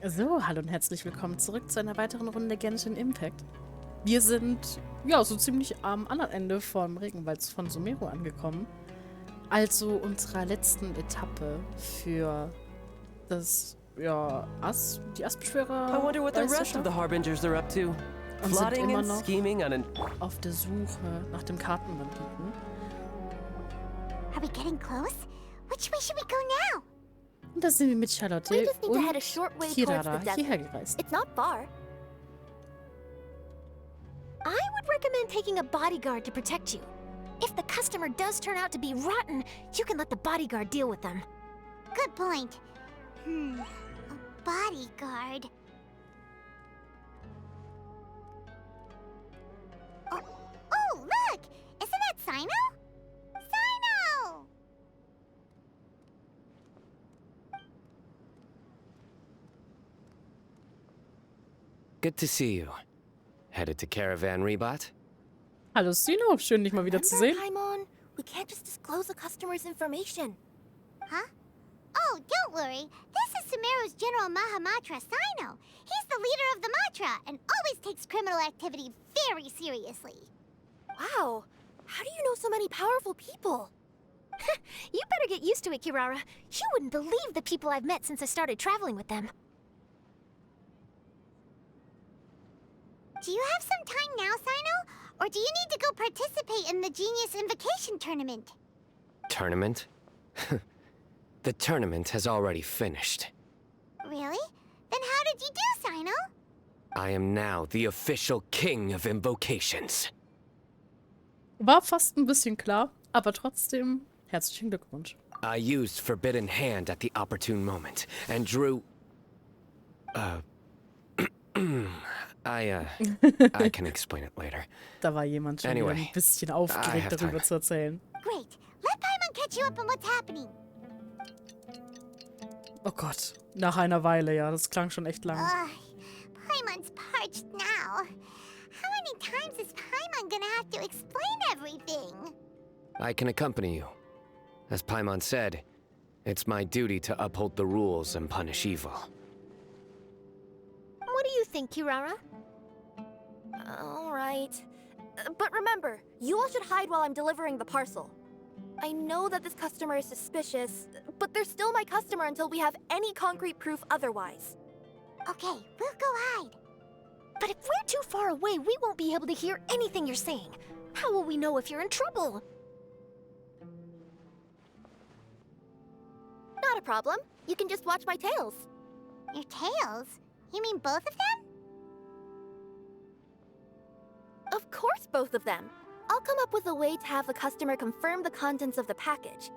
So, hallo und herzlich willkommen zurück zu einer weiteren Runde Genshin Impact. Wir sind, ja, so ziemlich am anderen Ende vom Regenwald von Sumeru angekommen. Also unserer letzten Etappe für das, ja, die Beschwörer I wonder what the rest of the Harbingers are up to. Und sind Plotting immer and noch scheming on an... auf der Suche nach dem Kartenbanditen. Are we getting close? Which way should we go now? Und da sind wir mit Charlotte We just need to und head a short way towards Kirara the desert. hierher gereist. It's not far. I would recommend taking a bodyguard to protect you. If the customer does turn out to be rotten, you can let the bodyguard deal with them. Good point. A bodyguard. Oh, look! Isn't that Sino? Sino! Good to see you. Headed to Caravan Rebot? Hallo Sino, schön dich mal wieder zu sehen. Paimon, we can't just disclose the customer's information. Huh? Oh, don't worry. This is Sumeru's General Mahamatra Sino. He's the leader of the Matra and always takes criminal activity very seriously. Wow. How do you know so many powerful people? You better get used to it, Kirara. You wouldn't believe the people I've met since I started traveling with them. Do you have some time now, Sino? Or do you need to go participate in the Genius Invocation Tournament? Tournament? The tournament has already finished. Really? Then how did you do, Sino? I am now the official king of invocations. War fast ein bisschen klar, aber trotzdem herzlichen Glückwunsch. I used Forbidden Hand at the opportune moment and drew... I can explain it later. Da war jemand schon wieder ein bisschen aufgeregt, darüber zu erzählen. Great. Let Paimon catch you up on what's happening. Oh Gott, nach einer Weile, ja, das klang schon echt lang. Paimon's parched now. How many times is Paimon gonna have to explain everything? I can accompany you. As Paimon said, it's my duty to uphold the rules and punish evil. What do you think, Kirara? All right. But remember, you all should hide while I'm delivering the parcel. I know that this customer is suspicious, but they're still my customer until we have any concrete proof otherwise. Okay, we'll go hide. But if we're too far away, we won't be able to hear anything you're saying. How will we know if you're in trouble? Not a problem. You can just watch my tails. Your tails? You mean both of them? Of course both of them. I'll come up with a way to have the customer confirm the contents of the package.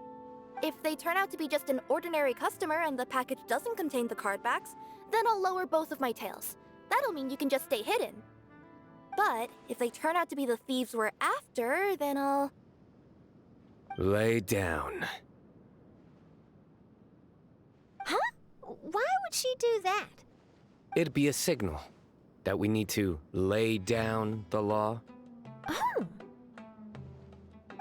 If they turn out to be just an ordinary customer and the package doesn't contain the card backs, then I'll lower both of my tails. That'll mean you can just stay hidden. But if they turn out to be the thieves we're after, then I'll... Lay down. Huh? Why would she do that? It'd be a signal that we need to lay down the law. Oh.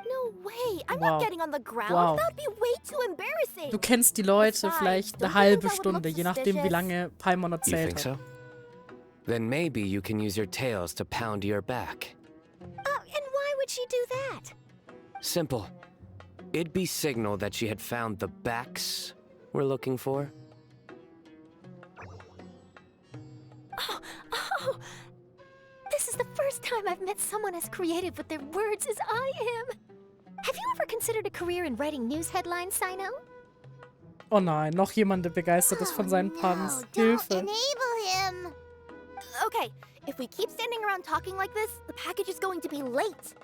No way. I'm Wow. not getting on the ground. Wow. That would be way too embarrassing. Du kennst die Leute Besides, vielleicht don't eine you halbe think that would Stunde, look je nachdem, wie suspicious? lange Paimon You erzählt think hat. so? Then maybe you can use your tails to pound your back. And why would she do that? Simple. It'd be signal that she had found the backs we're looking for. Oh, this is the first time I've met someone as creative with their words as I am. Have you ever considered a career in writing news headlines, Sino? Oh nein, noch jemand, der begeistert ist von seinen Puns. Hilfe. Enable him. Okay, if we keep standing around talking like this, the package is going to be late.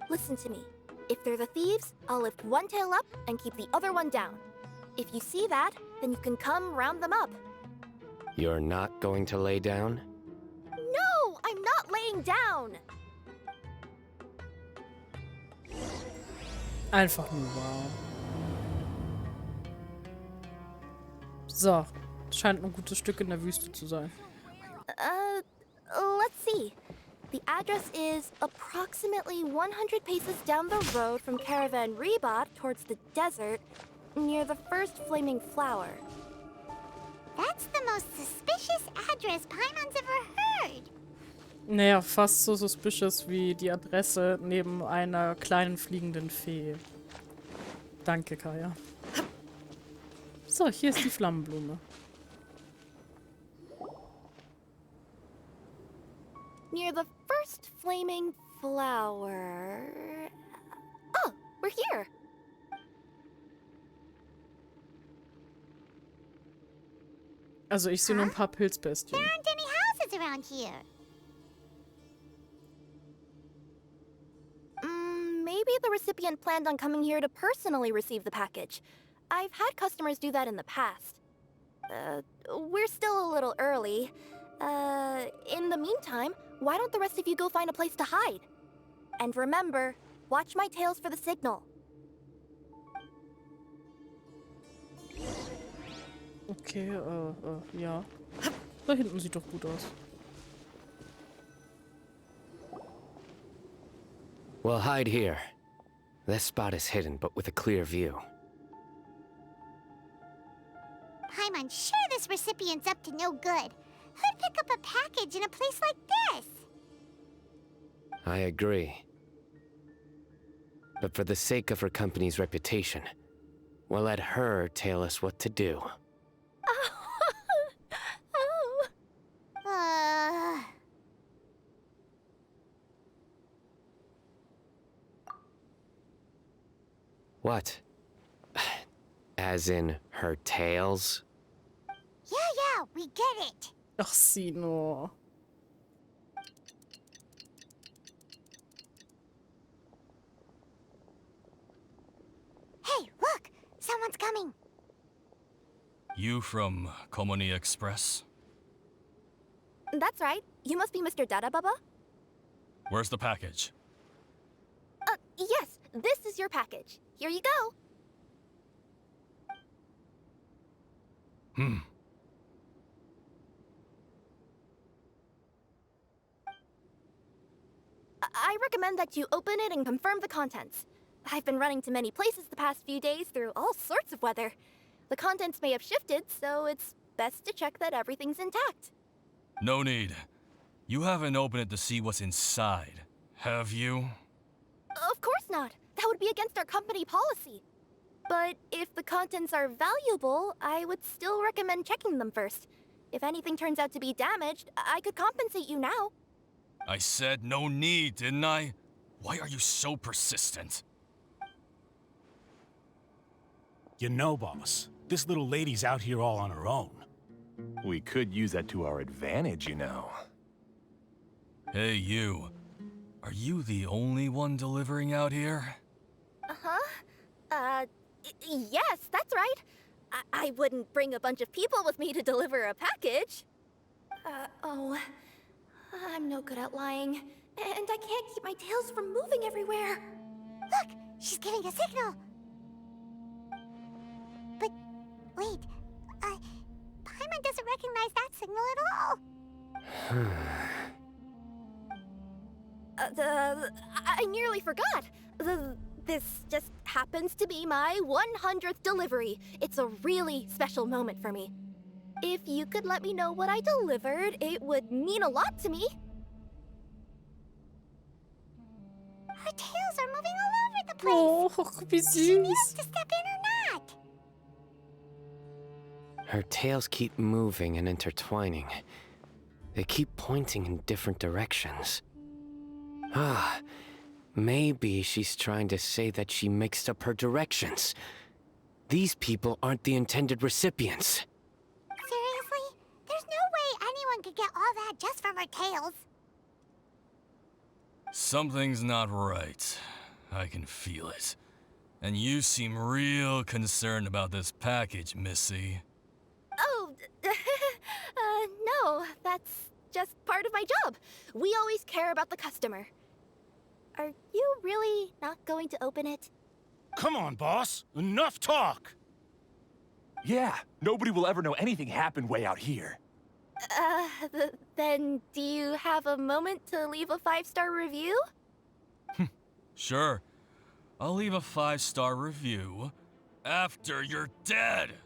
Listen to me. If they're the thieves, I'll lift one tail up and keep the other one down. If you see that, then you can come round them up. You're not going to lay down? No, I'm not laying down. Einfach nur wow. So, scheint ein gutes Stück in der Wüste zu sein. Let's see. The address is approximately 100 paces down the road from Caravan Rebot towards the desert, near the first flaming flower. That's the most suspicious suspicious address Paimon's ever heard. Naja, fast so suspicious wie die Adresse neben einer kleinen fliegenden Fee. Danke, Kaya. So, hier ist die Flammenblume. Near the first flaming flower... Oh, we're here! Also ich sehe nur ein paar Pilzbestien. There aren't any houses around here. Maybe the recipient planned on coming here to personally receive the package. I've had customers do that in the past. We're still a little early. In the meantime, why don't the rest of you go find a place to hide? And remember, watch my tails for the signal. Okay, ja. Da hinten sieht doch gut aus. We'll hide here. This spot is hidden, but with a clear view. Paimon's sure this recipient's up to no good. Who'd pick up a package in a place like this? I agree. But for the sake of her company's reputation, we'll let her tell us what to do. Oh. What? As in her tails? Yeah, we get it. Ach, Sino. Hey, look! Someone's coming. You from Komoni Express? That's right. You must be Mr. Dada Baba? Where's the package? Yes, this is your package. Here you go. I recommend that you open it and confirm the contents. I've been running to many places the past few days through all sorts of weather. The contents may have shifted, so it's best to check that everything's intact. No need. You haven't opened it to see what's inside, have you? Of course not. That would be against our company policy. But if the contents are valuable, I would still recommend checking them first. If anything turns out to be damaged, I could compensate you now. I said no need, didn't I? Why are you so persistent? You know, boss, this little lady's out here all on her own. We could use that to our advantage, you know. Hey, you. Are you the only one delivering out here? Yes, that's right. I wouldn't bring a bunch of people with me to deliver a package. I'm no good at lying. And I can't keep my tails from moving everywhere. Look, she's giving a signal. But wait, Paimon doesn't recognize that signal at all. I nearly forgot. This just happens to be my 100th delivery. It's a really special moment for me. If you could let me know what I delivered, it would mean a lot to me. Her tails are moving all over the place. Oh, wie She needs süß. to step in or not. Her tails keep moving and intertwining. They keep pointing in different directions. Ah, maybe she's trying to say that she mixed up her directions. These people aren't the intended recipients. Seriously? There's no way anyone could get all that just from her tails. Something's not right. I can feel it. And you seem real concerned about this package, Missy. Oh, no, that's just part of my job. We always care about the customer. Are you really not going to open it? Come on, boss. Enough talk. Yeah, nobody will ever know anything happened way out here. Then do you have a moment to leave a 5-star review? Sure. I'll leave a 5-star review after you're dead.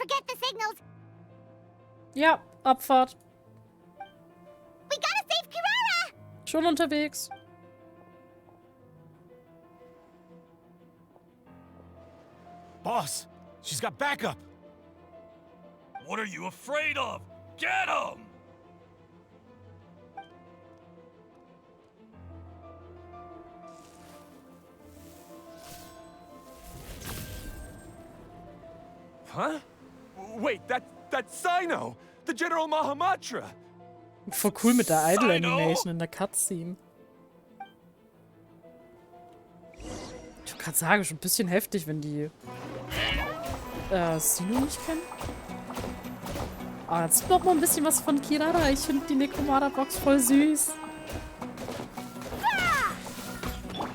forget the signals. Ja, Abfahrt. We gotta save Kirara! Schon unterwegs. Boss, she's got backup. What are you afraid of? Get him! Huh? Wait, that's Sino! The General Mahamatra! Voll cool mit der Idle Sino? Animation in der Cutscene. Ich wollte gerade sagen, schon ein bisschen heftig, wenn die Sino nicht kennen. Ah, jetzt noch mal ein bisschen was von Kirara. Ich finde die Necromada-Box voll süß.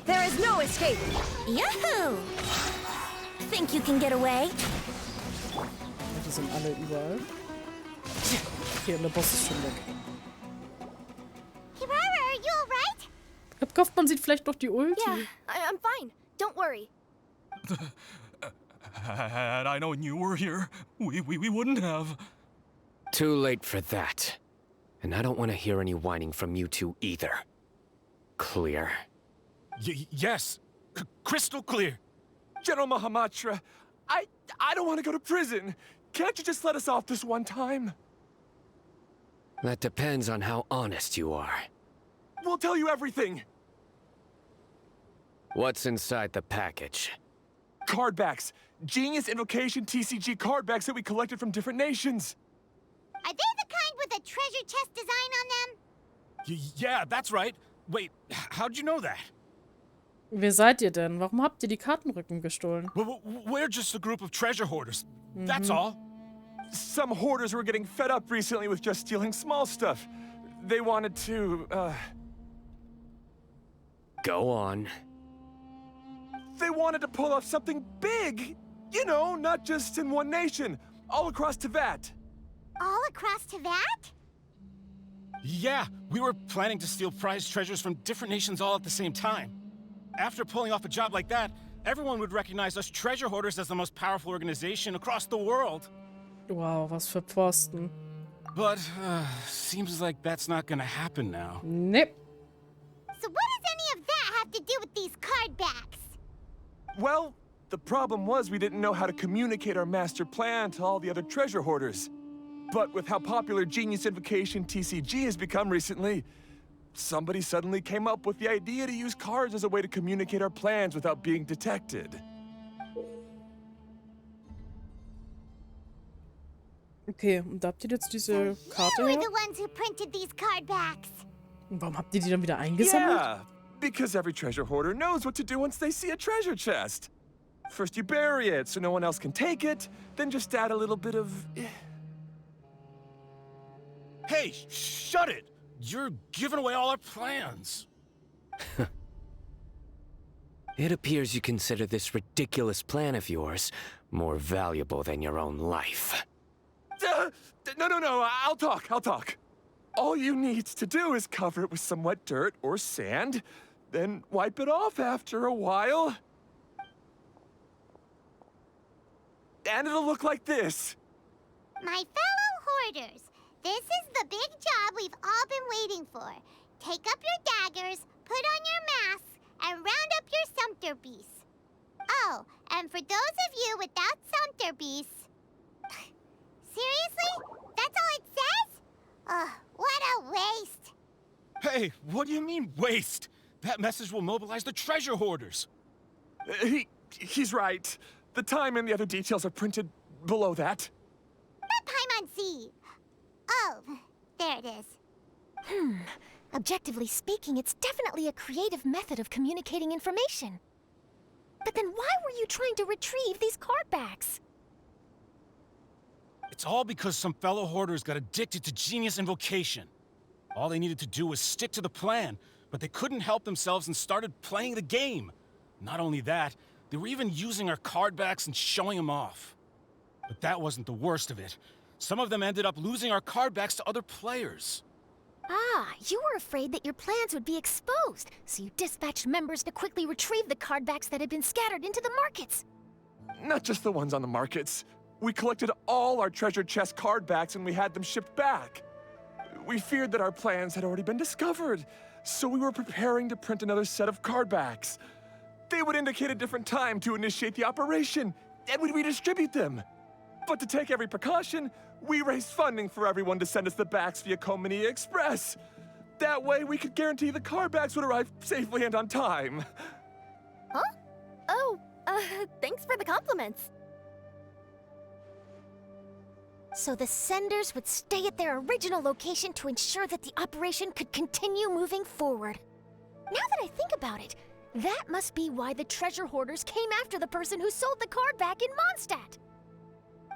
There is no escape! Yahoo! Think you can get away? Ja, die sind alle überall. Okay, und der Boss ist schon weg. Kirara, are you alright? Ich hab gehofft, man sieht vielleicht noch die Ulti. Yeah, I'm fine. Don't worry. Had I known you were here, we wouldn't have. Too late for that. And I don't want to hear any whining from you two either. Clear? Yes. Crystal clear. General Mahamatra, I don't want to go to prison. Can't you just let us off this one time? That depends on how honest you are. We'll tell you everything. What's inside the package? Cardbacks. Genius Invocation TCG cardbacks that we collected from different nations. Are they the kind with a treasure chest design on them? Yeah, that's right. Wait, how'd you know that? Wer seid ihr denn? Warum habt ihr die Kartenrücken gestohlen? We're just a group of treasure hoarders. That's all. Some hoarders were getting fed up recently with just stealing small stuff. They wanted to, Go on. They wanted to pull off something big. You know, not just in one nation, all across Teyvat. All across Teyvat? Yeah, we were planning to steal prized treasures from different nations all at the same time. After pulling off a job like that, everyone would recognize us treasure hoarders as the most powerful organization across the world. Wow, was für Pfosten. But, seems like that's not gonna happen now. Nee. So what does any of that have to do with these card backs? Well, the problem was we didn't know how to communicate our master plan to all the other treasure hoarders. But with how popular Genius Invocation TCG has become recently, somebody suddenly came up with the idea to use cards as a way to communicate our plans without being detected. Okay, und da habt ihr jetzt diese You Karte were her? the ones who printed these card backs. Und warum habt ihr die dann wieder eingesammelt? Yeah, because every treasure hoarder knows what to do once they see a treasure chest. First you bury it so no one else can take it, then just add a little bit of... Hey, shut it! You're giving away all our plans. It appears you consider this ridiculous plan of yours more valuable than your own life. No, I'll talk. All you need to do is cover it with some wet dirt or sand, then wipe it off after a while. And it'll look like this. My fellow hoarders, this is the big job we've all been waiting for. Take up your daggers, put on your masks, and round up your sumpter beasts. Oh, and for those of you without sumpter beasts... Seriously? That's all it says? Ugh, what a waste. Hey, what do you mean, waste? That message will mobilize the treasure hoarders. He's right. The time and the other details are printed below that. Not Paimon-Z. Oh, there it is. Objectively speaking, it's definitely a creative method of communicating information. But then why were you trying to retrieve these card backs? It's all because some fellow hoarders got addicted to Genius Invocation. All they needed to do was stick to the plan, but they couldn't help themselves and started playing the game. Not only that, they were even using our card backs and showing them off. But that wasn't the worst of it. Some of them ended up losing our card backs to other players. Ah, you were afraid that your plans would be exposed, so you dispatched members to quickly retrieve the card backs that had been scattered into the markets. Not just the ones on the markets. We collected all our treasure chest card backs and we had them shipped back. We feared that our plans had already been discovered, so we were preparing to print another set of card backs. They would indicate a different time to initiate the operation, and we'd redistribute them. But to take every precaution, we raised funding for everyone to send us the backs via Komini Express. That way, we could guarantee the card backs would arrive safely and on time. Huh? Oh, thanks for the compliments. So the senders would stay at their original location to ensure that the operation could continue moving forward. Now that I think about it, that must be why the treasure hoarders came after the person who sold the card back in Mondstadt.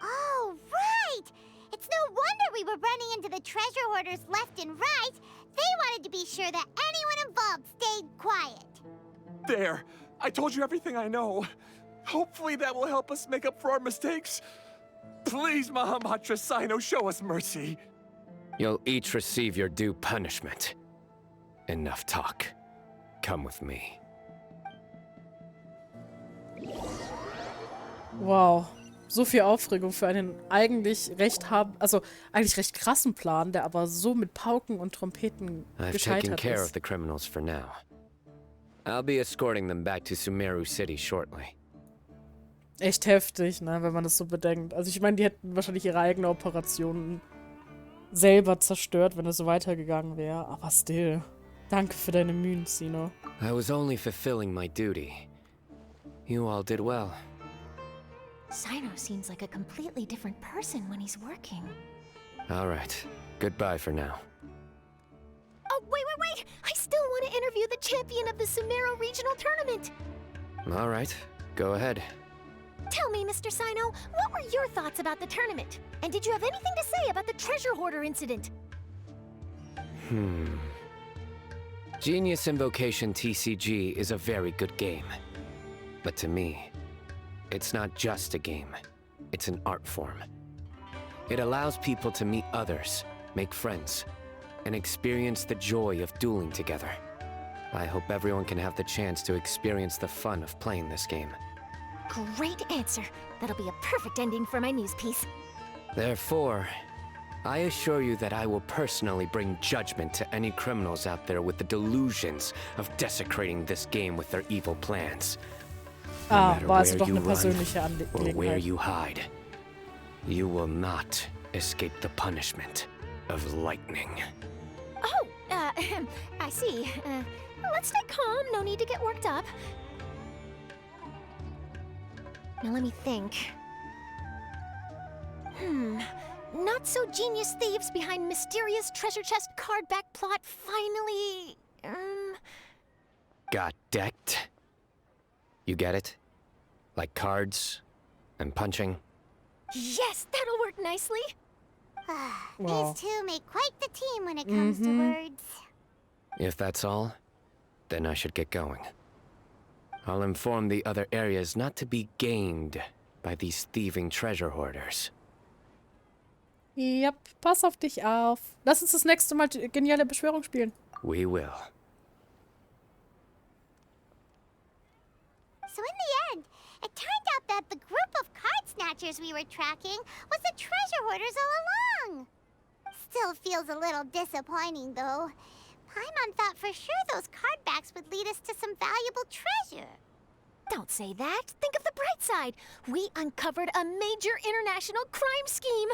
Oh, right! It's no wonder we were running into the treasure hoarders left and right. They wanted to be sure that anyone involved stayed quiet. There, I told you everything I know. Hopefully that will help us make up for our mistakes. Please, Mahamatra Sino, show us mercy. You'll each receive your due punishment. Enough talk. Come with me. Wow. So viel Aufregung für einen eigentlich recht krassen Plan, der aber so mit Pauken und Trompeten I've taken gescheitert care of ist. the criminals for now. I'll be escorting them back to Sumeru City shortly. Echt heftig, ne, wenn man das so bedenkt. Also ich meine, die hätten wahrscheinlich ihre eigene Operation selber zerstört, wenn es so weitergegangen wäre. Aber still. Danke für deine Mühen, Sino. I was only fulfilling my duty. You all did well. Sino seems like a completely different person when he's working. All right. Goodbye for now. Oh, wait! I still want to interview the champion of the Sumeru Regional Tournament. All right. Go ahead. Tell me, Mr. Sino, what were your thoughts about the tournament? And did you have anything to say about the treasure hoarder incident? Genius Invocation TCG is a very good game. But to me, it's not just a game. It's an art form. It allows people to meet others, make friends, and experience the joy of dueling together. I hope everyone can have the chance to experience the fun of playing this game. Great answer. That'll be a perfect ending for my news piece. Therefore, I assure you that I will personally bring judgment to any criminals out there with the delusions of desecrating this game with their evil plans. No matter war also where doch you eine persönliche run or where Angelegenheit. you hide, you will not escape the punishment of lightning. Oh, I see. Let's stay calm. No need to get worked up. Now let me think. Not so genius thieves behind mysterious treasure chest card back plot finally... Got decked? You get it? Like cards and punching? Yes, that'll work nicely. Wow. These two make quite the team when it comes to words. If that's all, then I should get going. I'll inform the other areas not to be gamed by these thieving treasure hoarders. Yep, pass auf dich auf. Lass uns das nächste Mal geniale Beschwörung spielen. We will. So in the end, it turned out that the group of card snatchers we were tracking was the treasure hoarders all along. Still feels a little disappointing, though. Paimon thought for sure those card backs would lead us to some valuable treasure. Don't say that. Think of the bright side. We uncovered a major international crime scheme.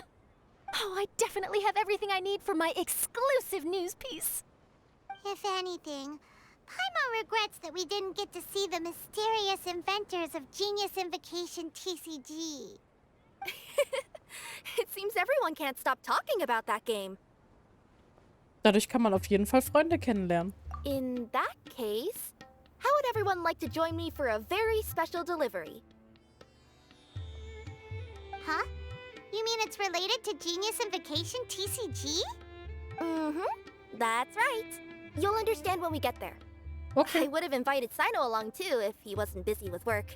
Oh, I definitely have everything I need for my exclusive news piece. If anything, Paimon regrets that we didn't get to see the mysterious inventors of Genius Invocation TCG. It seems everyone can't stop talking about that game. Dadurch kann man auf jeden Fall Freunde kennenlernen. In that case, how would everyone like to join me for a very special delivery? Huh? You mean it's related to Genius Invocation TCG? That's right. You'll understand when we get there. I Okay. would have invited Sino along too if he wasn't busy with work.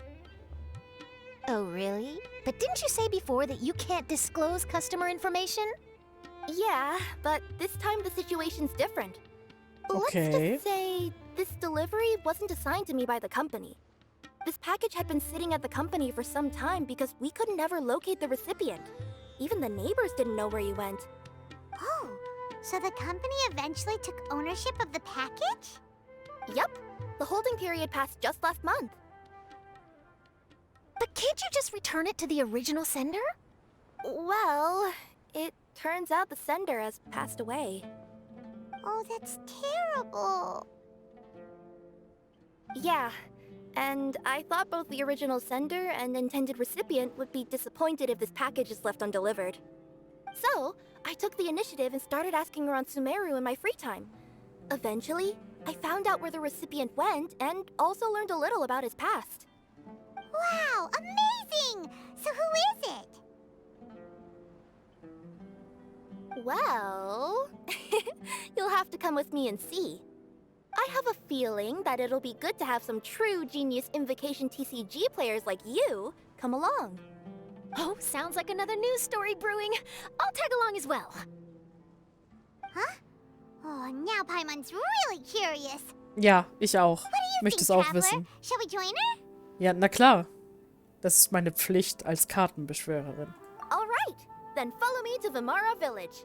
Oh, really? But didn't you say before that you can't disclose customer information? Yeah, but this time the situation's different. Okay. Let's just say this delivery wasn't assigned to me by the company. This package had been sitting at the company for some time because we could never locate the recipient. Even the neighbors didn't know where he went. Oh, so the company eventually took ownership of the package? Yup, the holding period passed just last month. But can't you just return it to the original sender? Well, it turns out the sender has passed away. Oh, that's terrible. Yeah, and I thought both the original sender and intended recipient would be disappointed if this package is left undelivered. So, I took the initiative and started asking around Sumeru in my free time. Eventually, I found out where the recipient went and also learned a little about his past. Wow, amazing! So who is it? Well, you'll have to come with me and see. I have a feeling that it'll be good to have some true genius Invocation TCG players like you come along. Oh, sounds like another news story brewing. I'll tag along as well. Huh? Oh, now Paimon's really curious. Ja, ich auch. What do you Möchte think, es auch Traveler? wissen. Shall we join her? Ja, na klar. Das ist meine Pflicht als Kartenbeschwörerin. All right, then follow me to Vimara Village.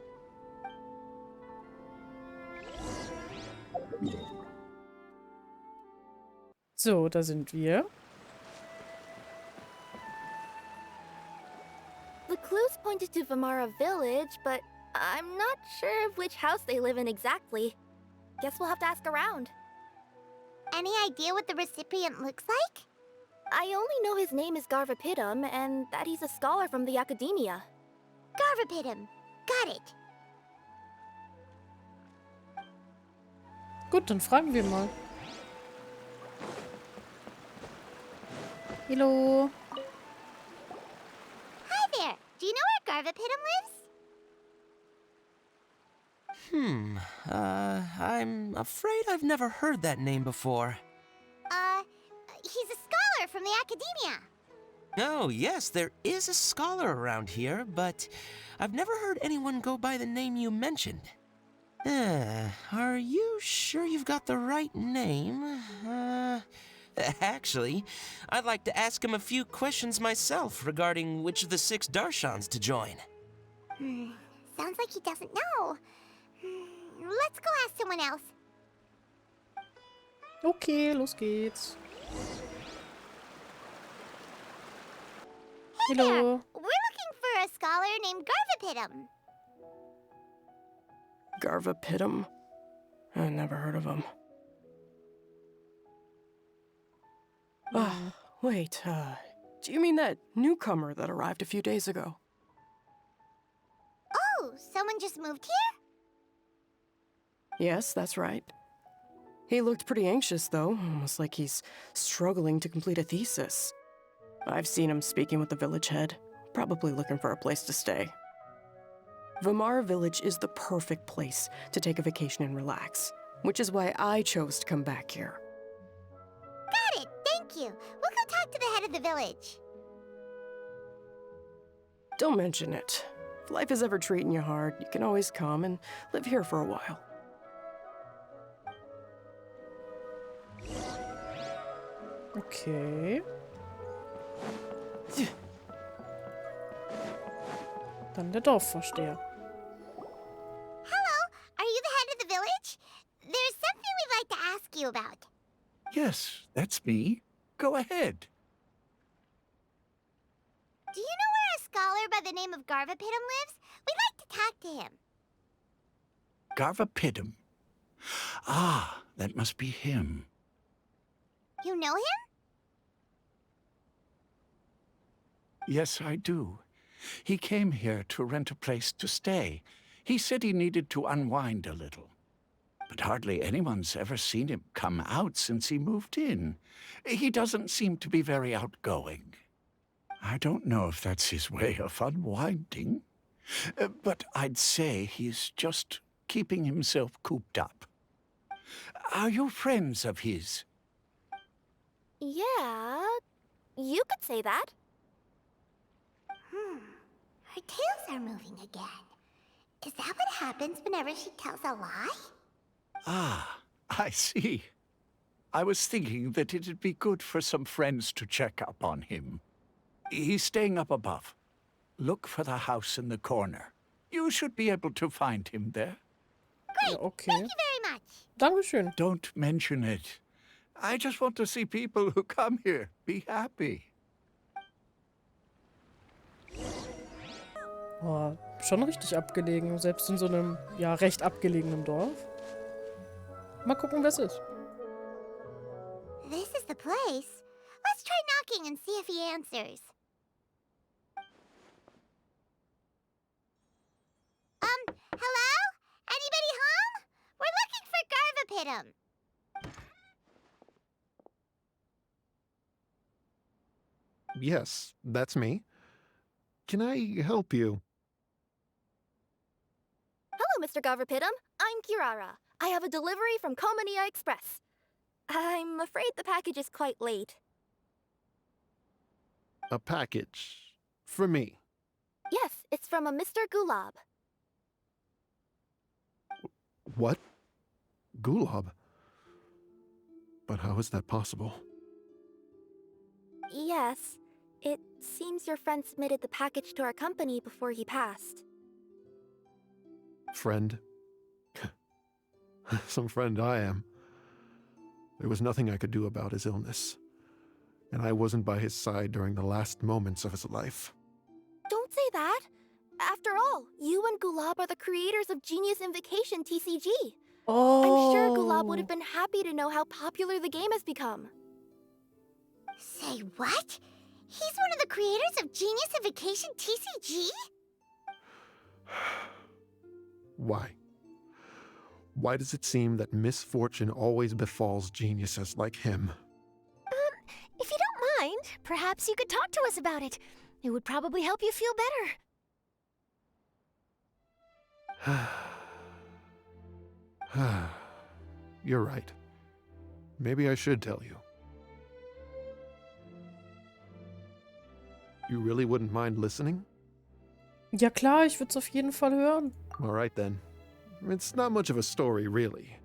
So, da sind wir. The clues pointed to Vimara Village, but I'm not sure of which house they live in exactly. Guess we'll have to ask around. Any idea what the recipient looks like? I only know his name is Garvapidum and that he's a scholar from the Academia. Garvapidum. Got it. Gut, dann fragen wir mal. Hallo. Hi there. Do you know where Garvapidum lives? I'm afraid I've never heard that name before. He's a scholar from the Academia. Oh, yes, there is a scholar around here, but I've never heard anyone go by the name you mentioned. Are you sure you've got the right name? Actually, I'd like to ask him a few questions myself regarding which of the 6 Darshans to join. Sounds like he doesn't know. Let's go ask someone else. Okay, los geht's. Hey Hello. there. We're looking for a scholar named Garvapidum. Garvapidum? I never heard of him. Wait, do you mean that newcomer that arrived a few days ago? Oh, someone just moved here? Yes, that's right. He looked pretty anxious, though, almost like he's struggling to complete a thesis. I've seen him speaking with the village head, probably looking for a place to stay. Vimara Village is the perfect place to take a vacation and relax, which is why I chose to come back here. Got it. Thank you. We'll go talk to the head of the village. Don't mention it. If life is ever treating you hard, you can always come and live here for a while. Okay. Dann der Dorfvorsteher. Hello, are you the head of the village? There's something we'd like to ask you about. Yes, that's me. Go ahead. Do you know where a scholar by the name of Garvapidum lives? We'd like to talk to him. Garvapidum. Ah, that must be him. You know him? Yes, I do. He came here to rent a place to stay. He said he needed to unwind a little. But hardly anyone's ever seen him come out since he moved in. He doesn't seem to be very outgoing. I don't know if that's his way of unwinding, but I'd say he's just keeping himself cooped up. Are you friends of his? Yeah, you could say that. Her tails are moving again. Is that what happens whenever she tells a lie? Ah, I see. I was thinking that it'd be good for some friends to check up on him. He's staying up above. Look for the house in the corner. You should be able to find him there. Ja, okay. Thank you very much. Dankeschön. Don't mention it. I just want to see people who come here be happy. Oh, schon richtig abgelegen, selbst in so einem, ja, recht abgelegenen Dorf. Mal gucken, wer es ist. This is the place. Let's try knocking and see if he answers. Hello? Anybody home? We're looking for Garvapitum. Yes, that's me. Can I help you? Hello, Mr. Garvapitum. I'm Kirara. I have a delivery from Komania Express. I'm afraid the package is quite late. A package. For me. Yes, it's from a Mr. Gulab. What? Gulab? But how is that possible? Yes. It seems your friend submitted the package to our company before he passed. Friend? Some friend I am. There was nothing I could do about his illness, and I wasn't by his side during the last moments of his life. Don't say that. After all, you and Gulab are the creators of Genius Invocation TCG. Oh. I'm sure Gulab would have been happy to know how popular the game has become. Say what? He's one of the creators of Genius Invocation TCG? Why? Why does it seem that misfortune always befalls geniuses like him? If you don't mind, perhaps you could talk to us about it. It would probably help you feel better. You're right. Maybe I should tell you. You really wouldn't mind listening? Ja klar, ich würde es auf jeden Fall hören. All right then. It's not much of a story, really.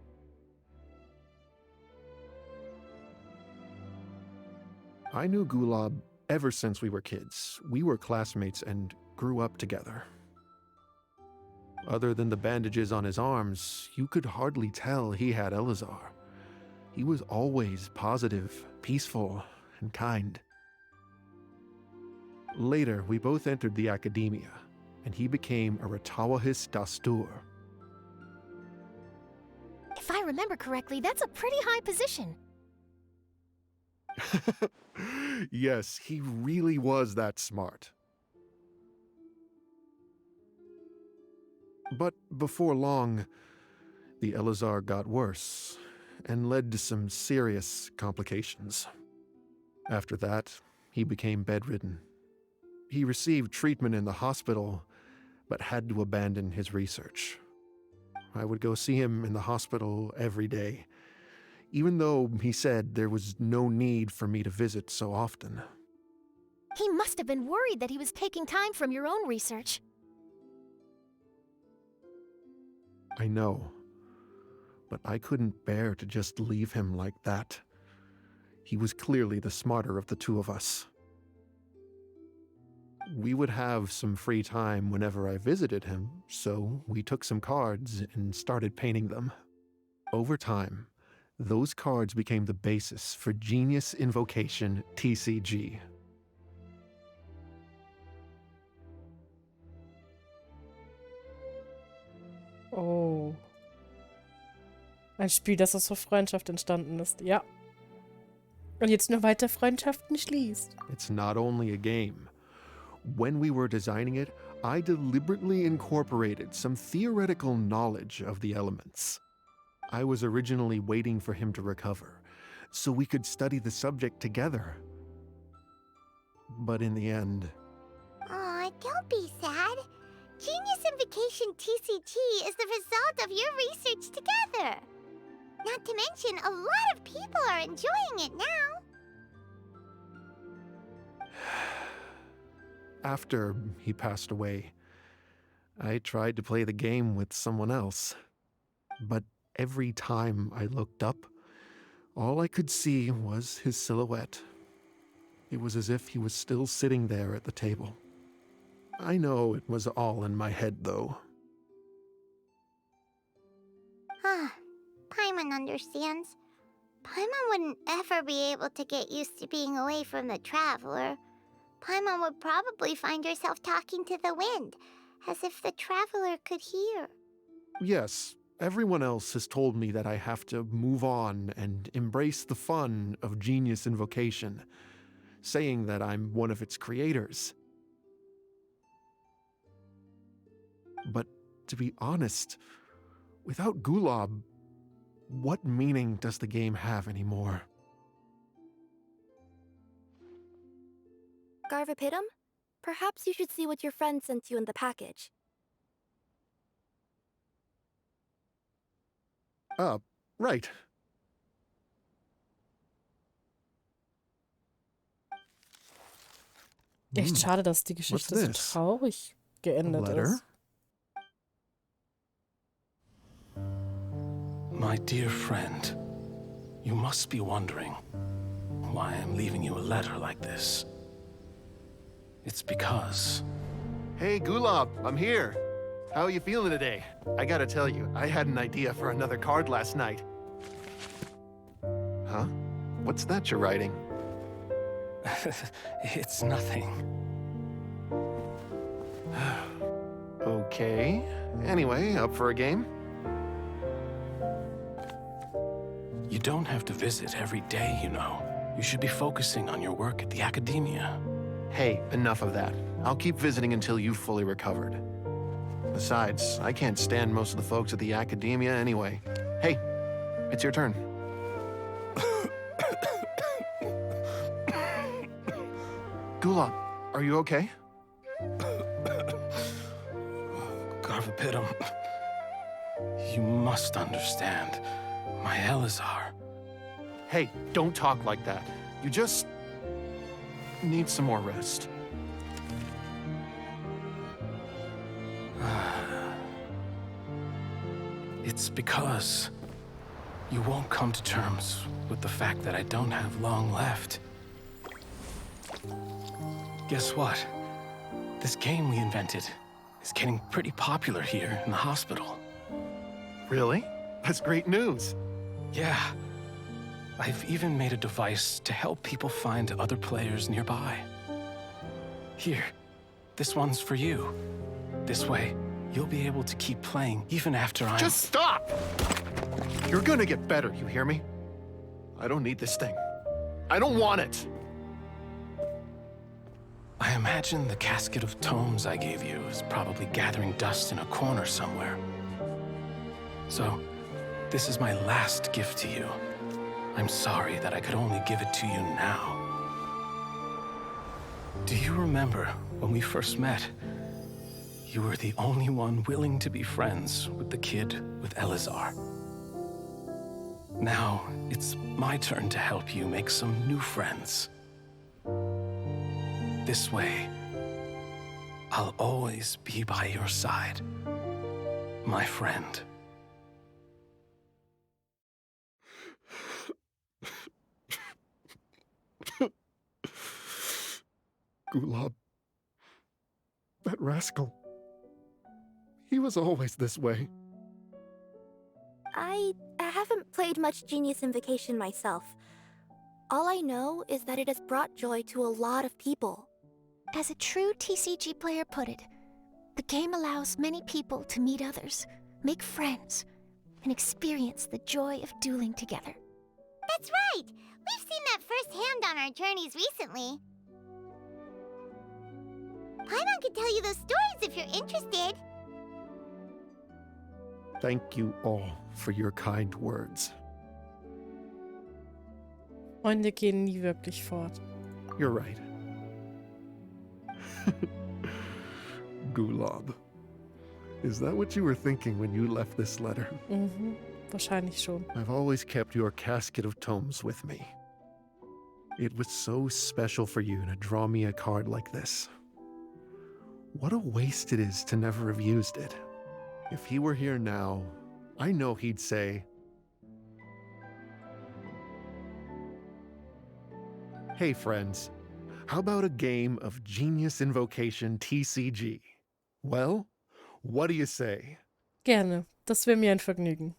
I knew Gulab ever since we were kids. We were classmates and grew up together. Other than the bandages on his arms, you could hardly tell he had Elazar. He was always positive, peaceful, and kind. Later, we both entered the academia, and he became a Ratawahis Dastur. If I remember correctly, that's a pretty high position. Yes, he really was that smart. But before long, the Elazar got worse and led to some serious complications. After that, he became bedridden. He received treatment in the hospital, but had to abandon his research. I would go see him in the hospital every day, even though he said there was no need for me to visit so often. He must have been worried that he was taking time from your own research. I know, but I couldn't bear to just leave him like that. He was clearly the smarter of the two of us. We would have some free time whenever I visited him, so we took some cards and started painting them. Over time, those cards became the basis for Genius Invocation TCG. Oh. Ein Spiel, das aus der Freundschaft entstanden ist, ja. Und jetzt nur weiter Freundschaften schließt. It's not only a game. When we were designing it, I deliberately incorporated some theoretical knowledge of the elements. I was originally waiting for him to recover, so we could study the subject together. But in the end... Aw, don't be sad. Genius Invocation TCG is the result of your research together. Not to mention, a lot of people are enjoying it now. After he passed away, I tried to play the game with someone else. But every time I looked up, All I could see was his silhouette. It was as if he was still sitting there at the table. I know it was all in my head, though. Paimon understands. Paimon wouldn't ever be able to get used to being away from the Traveler. Paimon would probably find herself talking to the wind, as if the Traveler could hear. Yes, everyone else has told me that I have to move on and embrace the fun of Genius Invocation, saying that I'm one of its creators. But to be honest, without Gulob, what meaning does the game have anymore? Garvapitum? Perhaps you should see what your friend sent you in the package. Right. Echt schade, dass die Geschichte so this? traurig geendet letter? ist. My dear friend, you must be wondering why I'm leaving you a letter like this. It's because... Hey, Gulob, I'm here. How are you feeling today? I gotta tell you, I had an idea for another card last night. Huh? What's that you're writing? It's nothing. Okay. Anyway, up for a game? You don't have to visit every day, you know. You should be focusing on your work at the academia. Hey, enough of that. I'll keep visiting until you've fully recovered. Besides, I can't stand most of the folks at the academia anyway. Hey, it's your turn. Gulob, are you okay? Garvapitum, you must understand. My Elazar. Hey, don't talk like that. You just need some more rest. It's because you won't come to terms with the fact that I don't have long left. Guess what? This game we invented is getting pretty popular here in the hospital. Really? That's great news. Yeah. I've even made a device to help people find other players nearby. Here, this one's for you. This way, you'll be able to keep playing even after I'm... Just stop! You're gonna get better, you hear me? I don't need this thing. I don't want it! I imagine the casket of tomes I gave you is probably gathering dust in a corner somewhere. So, this is my last gift to you. I'm sorry that I could only give it to you now. Do you remember when we first met? You were the only one willing to be friends with the kid with Elazar. Now, it's my turn to help you make some new friends. This way, I'll always be by your side, my friend. Gulob. That rascal. He was always this way. I haven't played much Genius Invocation myself. All I know is that it has brought joy to a lot of people. As a true TCG player put it, the game allows many people to meet others, make friends, and experience the joy of dueling together. That's right! We've seen that firsthand on our journeys recently. Paimon could tell you those stories if you're interested. Thank you all for your kind words. Freunde gehen nie wirklich fort. You're right. Gulob. Is that what you were thinking when you left this letter? Mhm, wahrscheinlich schon. I've always kept your casket of tomes with me. It was so special for you to draw me a card like this. What a waste it is to never have used it. If he were here now, I know he'd say, Hey, friends. How about a game of Genius Invocation TCG? Well, what do you say? Gerne. Das wäre mir ein Vergnügen.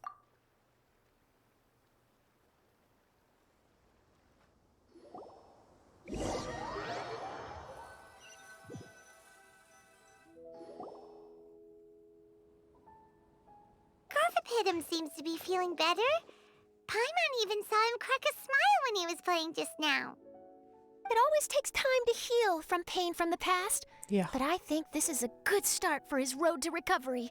Garthopidum seems to be feeling better. Paimon even saw him crack a smile when he was playing just now. It always takes time to heal from pain from the past, Ja. but I think this is a good start for his road to recovery.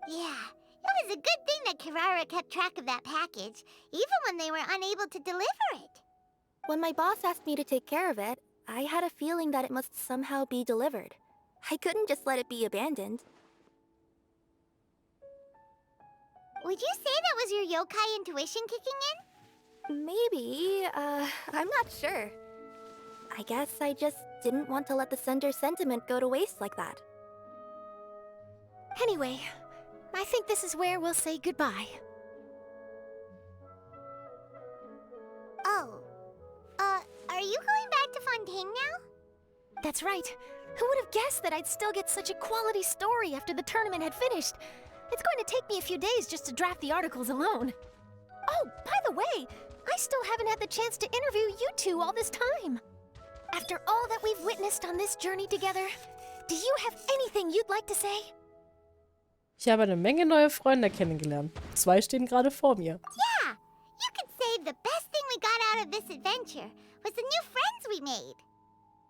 Yeah, it was a good thing that Kirara kept track of that package, even when they were unable to deliver it. When my boss asked me to take care of it, I had a feeling that it must somehow be delivered. I couldn't just let it be abandoned. Would you say that was your yokai intuition kicking in? Maybe, I'm not sure. I guess I just didn't want to let the sender's sentiment go to waste like that. Anyway, I think this is where we'll say goodbye. Oh. Are you going back to Fontaine now? That's right. Who would have guessed that I'd still get such a quality story after the tournament had finished? It's going to take me a few days just to draft the articles alone. Oh, by the way, I still haven't had the chance to interview you two all this time. After all that we've witnessed on this journey together, do you have anything you'd like to say? Ich habe eine Menge neue Freunde kennengelernt. 2 stehen gerade vor mir. Yeah, you could say the best thing we got out of this adventure was the new friends we made.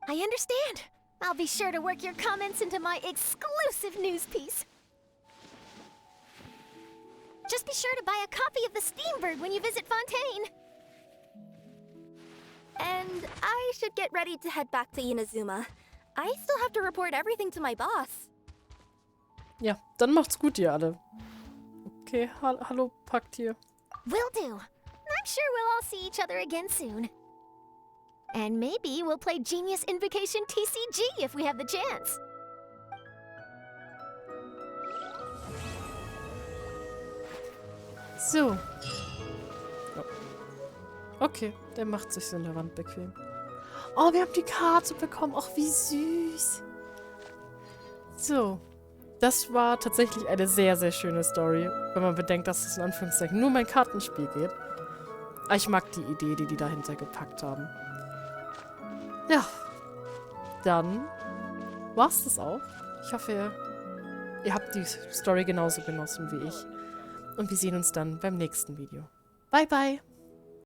I understand. I'll be sure to work your comments into my exclusive news piece. Just be sure to buy a copy of the Steambird when you visit Fontaine. And I should get ready to head back to Inazuma. I still have to report everything to my boss. Ja, dann macht's gut, ihr alle. Okay, hallo, Packtier. Will do. I'm sure we'll all see each other again soon. And maybe we'll play Genius Invocation TCG if we have the chance. So. Oh. Okay, der macht sich so in der Wand bequem. Oh, wir haben die Karte bekommen. Ach, wie süß. So. Das war tatsächlich eine sehr, sehr schöne Story, wenn man bedenkt, dass es in Anführungszeichen nur um ein Kartenspiel geht. Aber ich mag die Idee, die dahinter gepackt haben. Ja. Dann war's das auch. Ich hoffe, ihr habt die Story genauso genossen wie ich. Und wir sehen uns dann beim nächsten Video. Bye, bye!